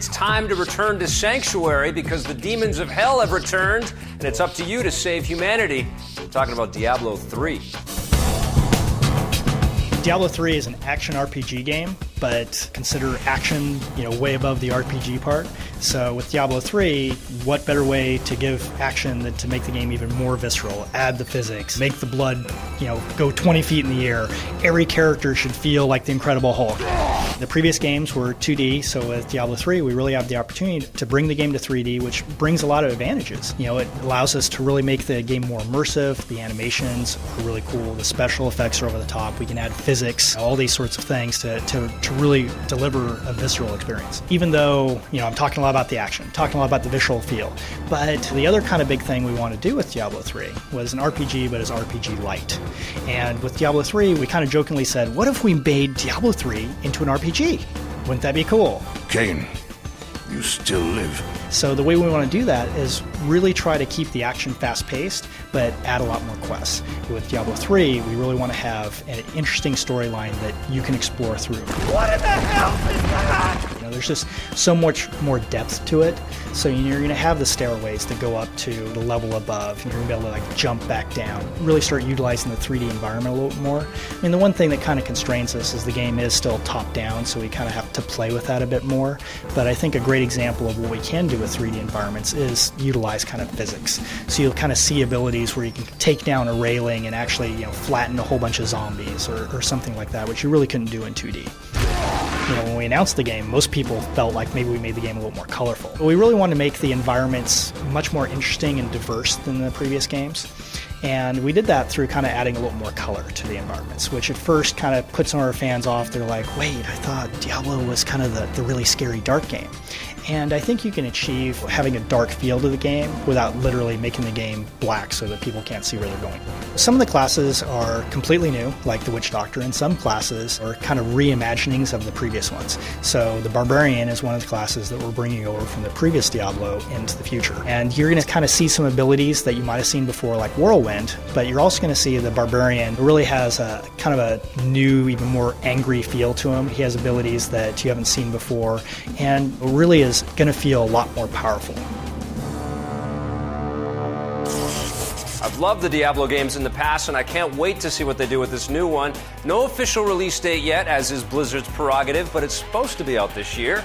It's time to return to Sanctuary because the demons of hell have returned, and it's up to you to save humanity. I'm talking about Diablo III. Diablo III is an action RPG game, but consider action, way above the RPG part. So with Diablo III, what better way to give action than to make the game even more visceral, add the physics, make the blood, go 20 feet in the air. Every character should feel like the Incredible Hulk. The previous games were 2D, so with Diablo III, we really have the opportunity to bring the game to 3D, which brings a lot of advantages. It allows us to really make the game more immersive. The animations are really cool. The special effects are over the top. We can add physics, all these sorts of things to really deliver a visceral experience. Even though, I'm talking a lot about the action, talking a lot about the visual feel. But the other kind of big thing we want to do with Diablo III was an RPG, but as RPG light. And with Diablo III, we kind of jokingly said, what if we made Diablo III into an RPG? Wouldn't that be cool? Cain, you still live. So the way we want to do that is really try to keep the action fast-paced, but add a lot more quests. With Diablo III, we really want to have an interesting storyline that you can explore through. What in the hell is that? There's just so much more depth to it. So you're going to have the stairways that go up to the level above, and you're going to be able to jump back down, really start utilizing the 3D environment a little more. The one thing that kind of constrains us is the game is still top-down, so we kind of have to play with that a bit more. But I think a great example of what we can do with 3D environments is utilize kind of physics. So you'll kind of see abilities where you can take down a railing and actually flatten a whole bunch of zombies or something like that, which you really couldn't do in 2D. When we announced the game, most people felt like maybe we made the game a little more colorful. But we really wanted to make the environments much more interesting and diverse than the previous games. And we did that through kind of adding a little more color to the environments, which at first kind of put some of our fans off. They're like, wait, I thought Diablo was kind of the really scary dark game. And I think you can achieve having a dark feel to the game without literally making the game black so that people can't see where they're going. Some of the classes are completely new, like the Witch Doctor, and some classes are kind of reimaginings of the previous ones. So the Barbarian is one of the classes that we're bringing over from the previous Diablo into the future. And you're going to kind of see some abilities that you might have seen before, like Whirlwind, but you're also going to see the Barbarian really has a kind of a new, even more angry feel to him. He has abilities that you haven't seen before, and really is going to feel a lot more powerful. I've loved the Diablo games in the past, and I can't wait to see what they do with this new one. No official release date yet, as is Blizzard's prerogative, but it's supposed to be out this year.